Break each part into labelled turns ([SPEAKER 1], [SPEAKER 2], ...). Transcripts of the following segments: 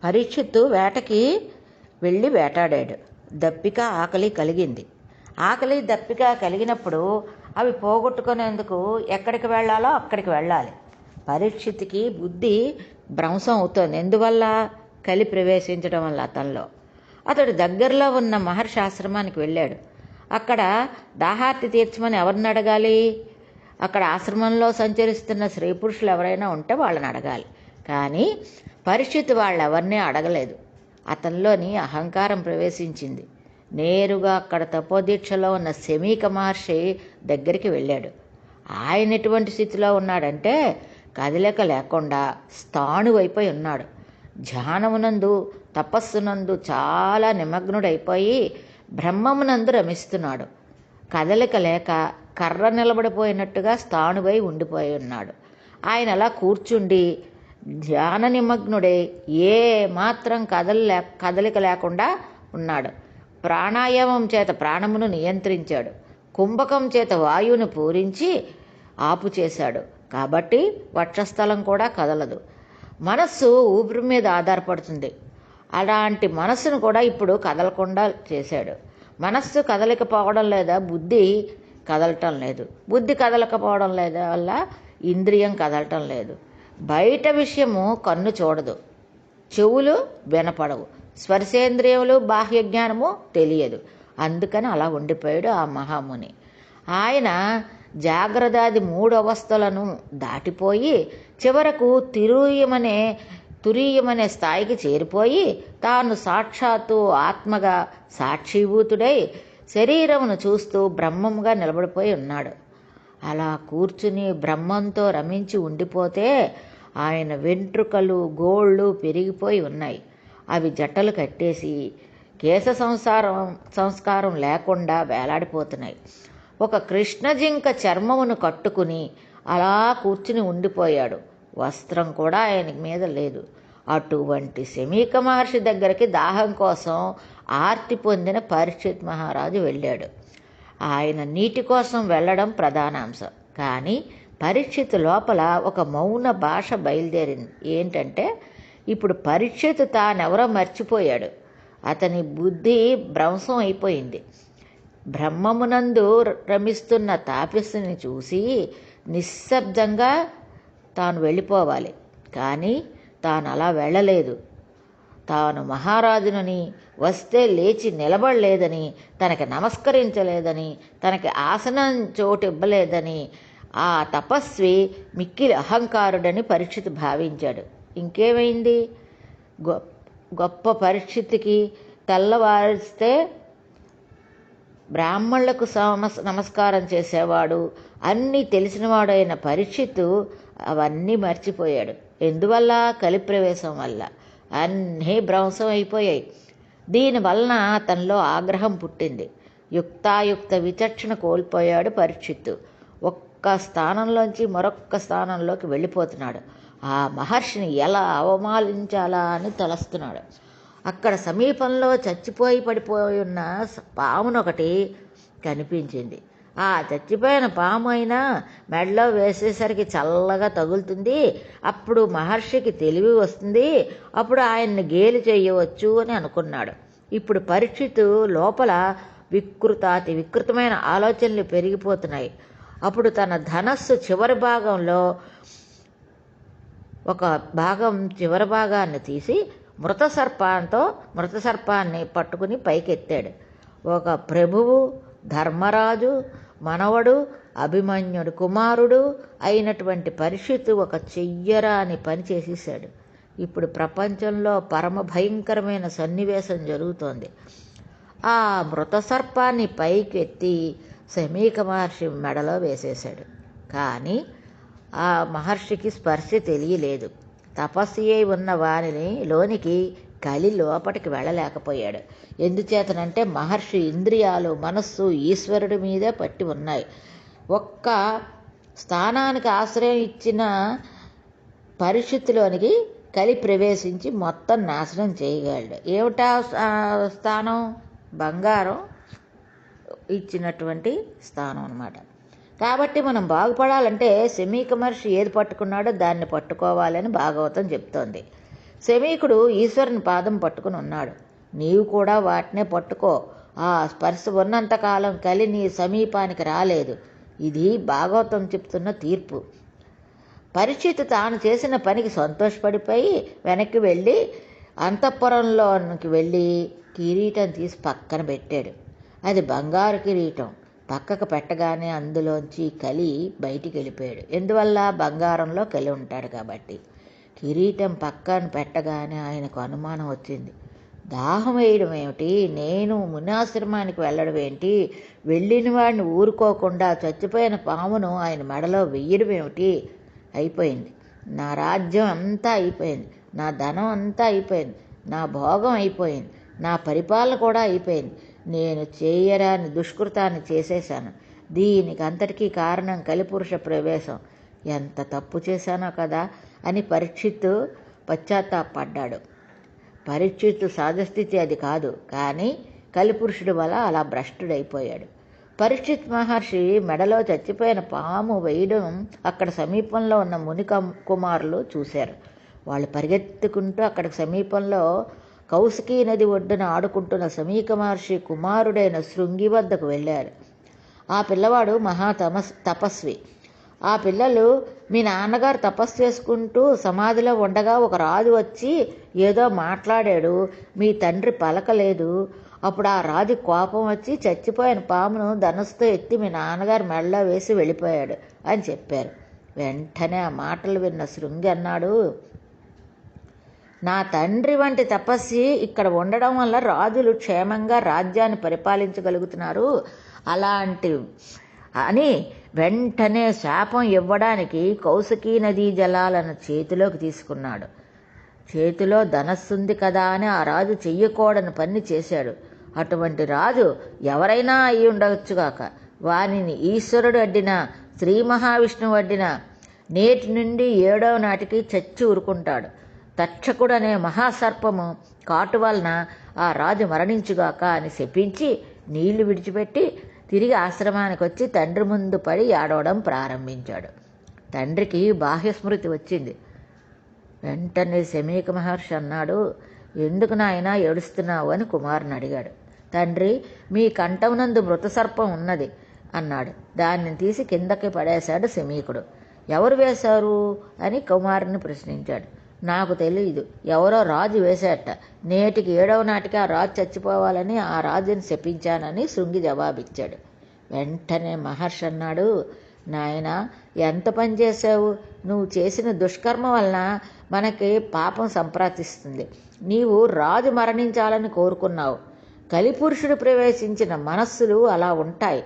[SPEAKER 1] పరీక్షిత్తు వేటకి వెళ్ళి వేటాడాడు. దప్పిక ఆకలి కలిగింది. ఆకలి దప్పిక కలిగినప్పుడు అవి పోగొట్టుకునేందుకు ఎక్కడికి వెళ్ళాలో అక్కడికి వెళ్ళాలి. పరీక్షిత్తుకి బుద్ధి భ్రంశం అవుతోంది. ఎందువల్ల? కలి ప్రవేశించడం వల్ల అతనిలో. అతడు దగ్గరలో ఉన్న మహర్షి ఆశ్రమానికి వెళ్ళాడు. అక్కడ దాహార్తి తీర్చమని ఎవరిని అడగాలి? అక్కడ ఆశ్రమంలో సంచరిస్తున్న స్త్రీ పురుషులు ఎవరైనా ఉంటే వాళ్ళని అడగాలి. కానీ పరీక్షిత్తు వాళ్ళెవరినీ అడగలేదు. అతనిలోని అహంకారం ప్రవేశించింది. నేరుగా అక్కడ తపోదీక్షలో ఉన్న శమీక మహర్షి దగ్గరికి వెళ్ళాడు. ఆయన ఎటువంటి స్థితిలో ఉన్నాడంటే కదలిక లేకుండా స్థాణువైపోయి ఉన్నాడు. ధ్యానమునందు తపస్సునందు చాలా నిమగ్నుడైపోయి బ్రహ్మమునందు రమిస్తున్నాడు. కదలిక లేక కర్ర నిలబడిపోయినట్టుగా స్థాణువై ఉండిపోయి ఉన్నాడు. ఆయన అలా కూర్చుండి ధ్యాన నిమగ్నుడై ఏ మాత్రం కదలిక లేకుండా ఉన్నాడు. ప్రాణాయామం చేత ప్రాణమును నియంత్రించాడు. కుంభకం చేత వాయువును పూరించి ఆపు చేశాడు. కాబట్టి వక్షస్థలం కూడా కదలదు. మనస్సు ఊపిరి మీద ఆధారపడుతుంది. అలాంటి మనస్సును కూడా ఇప్పుడు కదలకుండా చేశాడు. మనస్సు కదలకపోవడం లేదా బుద్ధి కదలటం లేదు. బుద్ధి కదలకపోవడం లేదా వల్ల ఇంద్రియం కదలటం లేదు. బయట విషయము కన్ను చూడదు, చెవులు వినపడవు, స్పర్శేంద్రియములు బాహ్య జ్ఞానము తెలియదు. అందుకని అలా ఉండిపోయాడు ఆ మహాముని. ఆయన జాగ్రత్తాది 3 అవస్థలను దాటిపోయి చివరకు తురీయమనే స్థాయికి చేరిపోయి తాను సాక్షాత్తు ఆత్మగా సాక్షిభూతుడై శరీరమును చూస్తూ బ్రహ్మంగా నిలబడిపోయి ఉన్నాడు. అలా కూర్చుని బ్రహ్మంతో రమించి ఉండిపోతే ఆయన వెంట్రుకలు గోళ్ళు పెరిగిపోయి ఉన్నాయి. అవి జట్టలు కట్టేసి కేశ సంస్కారం లేకుండా వేలాడిపోతున్నాయి. ఒక కృష్ణజింక చర్మమును కట్టుకుని అలా కూర్చుని ఉండిపోయాడు. వస్త్రం కూడా ఆయన మీద లేదు. అటువంటి శమీక మహర్షి దగ్గరికి దాహం కోసం ఆర్తి పొందిన పరీక్షిత్ మహారాజు వెళ్ళాడు. ఆయన నీటి కోసం వెళ్ళడం ప్రధానాంశం. కానీ పరీక్షిత్ లోపల ఒక మౌన భాష బయలుదేరింది. ఏంటంటే ఇప్పుడు పరీక్షిత్ తానెవరో మర్చిపోయాడు. అతని బుద్ధి భ్రంశం అయిపోయింది. బ్రహ్మమునందు రమిస్తున్న తాపస్సుని చూసి నిశ్శబ్దంగా తాను వెళ్ళిపోవాలి. కానీ తాను అలా వెళ్ళలేదు. తాను మహారాజునని, వస్తే లేచి నిలబడలేదని, తనకి నమస్కరించలేదని, తనకి ఆసనం చోటు ఇవ్వలేదని ఆ తపస్వి మిక్కిలి అహంకారుడని పరీక్షిత్ భావించాడు. ఇంకేమైంది? గొప్ప పరీక్షిత్తుకి తెల్లవారిస్తే బ్రాహ్మణులకు నమస్కారం చేసేవాడు, అన్నీ తెలిసినవాడైన పరీక్షిత్తు అవన్నీ మర్చిపోయాడు. ఎందువల్ల? కలిప్రవేశం వల్ల అన్నీ భ్రంశం అయిపోయాయి. దీనివలన అతనిలో ఆగ్రహం పుట్టింది. యుక్తాయుక్త విచక్షణ కోల్పోయాడు పరీక్షిత్తు. ఒక్క స్థానంలోంచి మరొక్క స్థానంలోకి వెళ్ళిపోతున్నాడు. ఆ మహర్షిని ఎలా అవమానించాలా అని తలస్తున్నాడు. అక్కడ సమీపంలో చచ్చిపోయి పడిపోయి ఉన్న పామునొకటి కనిపించింది. ఆ చచ్చిపోయిన పాము అయినా మెడలో వేసేసరికి చల్లగా తగులుతుంది. అప్పుడు మహర్షికి తెలివి వస్తుంది. అప్పుడు ఆయన్ని గేలి చేయవచ్చు అని అనుకున్నాడు. ఇప్పుడు పరీక్షిత్తు లోపల వికృతమైన ఆలోచనలు పెరిగిపోతున్నాయి. అప్పుడు తన ధనస్సు చివరి భాగాన్ని తీసి మృత సర్పాన్ని పట్టుకుని పైకెత్తాడు. ఒక ప్రభువు, ధర్మరాజు మనవడు, అభిమన్యుడు కుమారుడు అయినటువంటి పరీక్షిత్తు ఒక చెయ్యరాని పని చేసేసాడు. ఇప్పుడు ప్రపంచంలో పరమ భయంకరమైన సన్నివేశం జరుగుతోంది. ఆ మృత సర్పాన్ని పైకెత్తి శమీక మహర్షి మెడలో వేసేశాడు. కానీ ఆ మహర్షికి స్పర్శ తెలియలేదు. తపస్సు అయి ఉన్న వారిని లోనికి కలి లోపటికి వెళ్ళలేకపోయాడు. ఎందుచేతనంటే మహర్షి ఇంద్రియాలు, మనస్సు ఈశ్వరుడి మీదే పట్టి ఉన్నాయి. ఒక్క స్థానానికి ఆశ్రయం ఇచ్చిన పరిస్థితిలోనికి కలి ప్రవేశించి మొత్తం నాశనం చేయగలడు. ఏమిటా స్థానం? బంగారం ఇచ్చినటువంటి స్థానం అన్నమాట. కాబట్టి మనం బాగుపడాలంటే శమీక మహర్షి ఏది పట్టుకున్నాడో దాన్ని పట్టుకోవాలని భాగవతం చెప్తోంది. శమీకుడు ఈశ్వరుని పాదం పట్టుకుని ఉన్నాడు. నీవు కూడా వాటినే పట్టుకో. ఆ స్పర్శ ఉన్నంతకాలం కలి నీ సమీపానికి రాలేదు. ఇది భాగవతం చెప్తున్న తీర్పు. పరీక్షితు తాను చేసిన పనికి సంతోషపడిపోయి వెనక్కి వెళ్ళి అంతఃపురంలోనికి వెళ్ళి కిరీటం తీసి పక్కన పెట్టాడు. అది బంగారు కిరీటం. పక్కకు పెట్టగానే అందులోంచి కలి బయటికి వెళ్ళిపోయాడు. ఎందువల్ల? బంగారంలో కలి ఉంటాడు కాబట్టి. కిరీటం పక్కన పెట్టగానే ఆయనకు అనుమానం వచ్చింది. దాహం వేయడం ఏమిటి? నేను మునాశ్రమానికి వెళ్ళడం ఏంటి? వెళ్ళిన వాడిని ఊరుకోకుండా చచ్చిపోయిన పామును ఆయన మెడలో వెయ్యడం ఏమిటి? అయిపోయింది. నా రాజ్యం అంతా అయిపోయింది. నా ధనం అంతా అయిపోయింది. నా భోగం అయిపోయింది. నా పరిపాలన కూడా అయిపోయింది. నేను చేయరాని దుష్కృతాన్ని చేసేశాను. దీనికి అంతటికీ కారణం కలిపురుష ప్రవేశం. ఎంత తప్పు చేశానో కదా అని పరీక్షిత్తు పశ్చాత్తాపడ్డాడు. పరీక్షిత్తు సహజస్థితి అది కాదు, కానీ కలిపురుషుడి వల్ల అలా భ్రష్టుడైపోయాడు. పరీక్షిత్ మహర్షి మెడలో చచ్చిపోయిన పాము వేయడం అక్కడ సమీపంలో ఉన్న ముని కుమారులు చూశారు. వాళ్ళు పరిగెత్తుకుంటూ అక్కడికి సమీపంలో కౌశికీ నది ఒడ్డున ఆడుకుంటున్న సమీక మహర్షి కుమారుడైన శృంగి వద్దకు వెళ్ళారు. ఆ పిల్లవాడు తపస్వి. ఆ పిల్లలు, మీ నాన్నగారు తపస్సు చేసుకుంటూ సమాధిలో ఉండగా ఒక రాజు వచ్చి ఏదో మాట్లాడాడు, మీ తండ్రి పలకలేదు. అప్పుడు ఆ రాజు కోపం వచ్చి చచ్చిపోయిన పామును ధనుస్సుతో ఎత్తి మీ నాన్నగారు మెడలో వేసి వెళ్ళిపోయాడు అని చెప్పారు. వెంటనే ఆ మాటలు విన్న శృంగి అన్నాడు, నా తండ్రి వంటి తపస్వి ఇక్కడ ఉండడం వల్ల రాజులు క్షేమంగా రాజ్యాన్ని పరిపాలించగలుగుతున్నారు. అలాంటి అని వెంటనే శాపం ఇవ్వడానికి కౌశికీ నదీ జలాలను చేతిలోకి తీసుకున్నాడు. చేతిలో ధనస్సుంది కదా అని ఆ రాజు చెయ్యకూడని పని చేశాడు. అటువంటి రాజు ఎవరైనా అయి ఉండవచ్చుగాక. వానిని ఈశ్వరుడు అడ్డినా, శ్రీ మహావిష్ణువు అడ్డినా నేటి నుండి 7వ నాటికి చచ్చి ఊరుకుంటాడు. తక్షకుడు అనే మహాసర్పము కాటు వలన ఆ రాజు మరణించుగాక అని శపించి నీళ్లు విడిచిపెట్టి తిరిగి ఆశ్రమానికి వచ్చి తండ్రి ముందు పడి ఏడవడం ప్రారంభించాడు. తండ్రికి బాహ్యస్మృతి వచ్చింది. వెంటనే శమీక మహర్షి అన్నాడు, ఎందుకు నాయనా ఏడుస్తున్నావు అని కుమారుని అడిగాడు. తండ్రి, మీ కంఠమునందు మృతసర్పం ఉన్నది అన్నాడు. దాన్ని తీసి కిందకి పడేశాడు శమీకుడు. ఎవరు వేశారు అని కుమారుని ప్రశ్నించాడు. నాకు తెలియదు, ఎవరో రాజు వేశాట. నేటికి 7వ నాటికి ఆ రాజు చచ్చిపోవాలని ఆ రాజుని శపించానని శృంగి జవాబిచ్చాడు. వెంటనే మహర్షి అన్నాడు, నాయనా, ఎంత పని చేశావు? నువ్వు చేసిన దుష్కర్మ వలన మనకి పాపం సంప్రాప్తిస్తుంది. నీవు రాజు మరణించాలని కోరుకున్నావు. కలిపురుషుడు ప్రవేశించిన మనస్సులు అలా ఉంటాయి.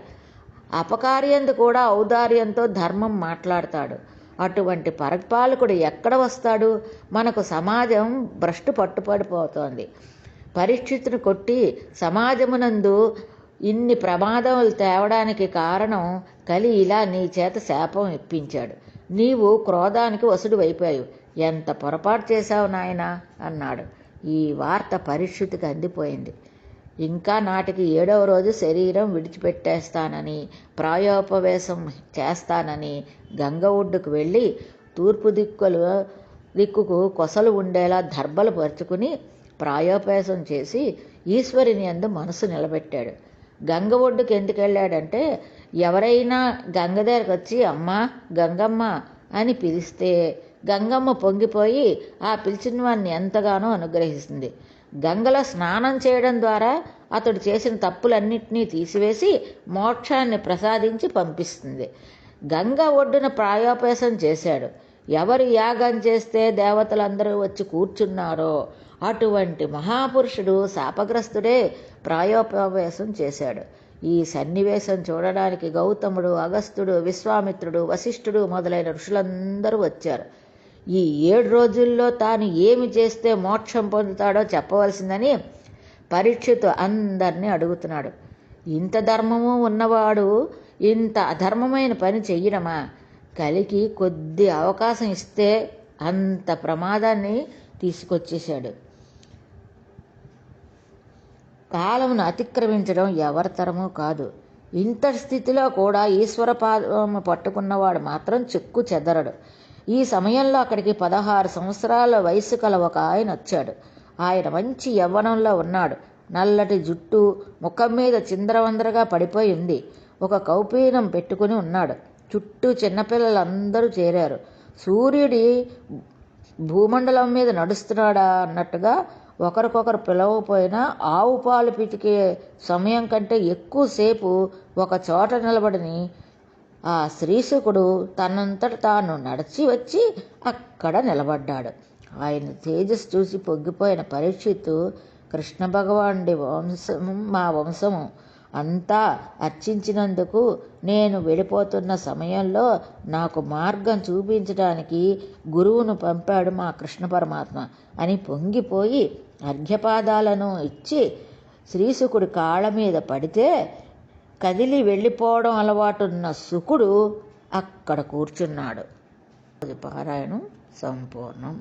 [SPEAKER 1] అపకార్యందు కూడా ఔదార్యంతో ధర్మం మాట్లాడతాడు. అటువంటి పరిపాలకుడు ఎక్కడ వస్తాడు? మనకు సమాజం భ్రష్టు పట్టుపడిపోతోంది. పరీక్షితుని కొట్టి సమాజమునందు ఇన్ని ప్రమాదములు తేవడానికి కారణం కలి ఇలా నీ చేత శాపం ఇప్పించాడు. నీవు క్రోధానికి వసుడు అయిపోయావు. ఎంత పొరపాటు చేశావు నాయనా అన్నాడు. ఈ వార్త పరీక్షితుకి అందిపోయింది. ఇంకా నాటికి 7వ రోజు శరీరం విడిచిపెట్టేస్తానని, ప్రాయోపవేశం చేస్తానని గంగ ఒడ్డుకు వెళ్ళి తూర్పు దిక్కుకు కొసలు ఉండేలా దర్భలు పరుచుకుని ప్రాయోపవేశం చేసి ఈశ్వరుని యందు మనసు నిలబెట్టాడు. గంగ ఒడ్డుకు ఎందుకు వెళ్ళాడంటే, ఎవరైనా గంగ దగ్గరకు వచ్చి అమ్మా గంగమ్మ అని పిలిస్తే గంగమ్మ పొంగిపోయి ఆ పిలిచిన వాడిని ఎంతగానో అనుగ్రహిస్తుంది. గంగలో స్నానం చేయడం ద్వారా అతడు చేసిన తప్పులన్నింటినీ తీసివేసి మోక్షాన్ని ప్రసాదించి పంపిస్తుంది. గంగ ఒడ్డున ప్రాయోపవేశం చేశాడు. ఎవరు యాగం చేస్తే దేవతలందరూ వచ్చి కూర్చున్నారో అటువంటి మహాపురుషుడు శాపగ్రస్తుడే ప్రాయోపవేశం చేశాడు. ఈ సన్నివేశం చూడడానికి గౌతముడు, అగస్త్యుడు, విశ్వామిత్రుడు, వశిష్ఠుడు మొదలైన ఋషులందరూ వచ్చారు. ఈ 7 రోజుల్లో తాను ఏమి చేస్తే మోక్షం పొందుతాడో చెప్పవలసిందని పరీక్షితు అందరినీ అడుగుతున్నాడు. ఇంత ధర్మము ఉన్నవాడు ఇంత అధర్మమైన పని చెయ్యడమా? కలికి కొద్ది అవకాశం ఇస్తే అంత ప్రమాదాన్ని తీసుకొచ్చేశాడు. కాలమును అతిక్రమించడం ఎవరి తరమూ కాదు. ఇంత స్థితిలో కూడా ఈశ్వర పాదము పట్టుకున్నవాడు మాత్రం చెక్కు చెదరడు. ఈ సమయంలో అక్కడికి 16 సంవత్సరాల వయసు కల ఒక ఆయన వచ్చాడు. ఆయన మంచి యవ్వనంలో ఉన్నాడు. నల్లటి జుట్టు, ముఖం మీద చిందరవందరగా పడిపోయి ఉంది. ఒక కౌపీనం పెట్టుకుని ఉన్నాడు. చుట్టూ చిన్నపిల్లలందరూ చేరారు. సూర్యుడి భూమండలం మీద నడుస్తున్నాడా అన్నట్టుగా ఒకరికొకరు పిలవకపోయినా ఆవు పాలు పితికే సమయం కంటే ఎక్కువసేపు ఒక చోట నిలబడిని ఆ శ్రీశుకుడు తనంతట తాను నడిచి వచ్చి అక్కడ నిలబడ్డాడు. ఆయన తేజస్సు చూసి పొంగిపోయిన పరీక్షిత్తు, కృష్ణ భగవానుడి వంశము మా వంశము అంతా అర్చించినందుకు నేను వెళ్ళిపోతున్న సమయంలో నాకు మార్గం చూపించడానికి గురువును పంపాడు మా కృష్ణ పరమాత్మ అని పొంగిపోయి అర్ఘ్యపాదాలను ఇచ్చి శ్రీశుకుడి కాళ్ళ మీద పడితే కదిలి వెళ్ళిపోవడం అలవాటున్న శుకుడు అక్కడ కూర్చున్నాడు. పారాయణం సంపూర్ణం.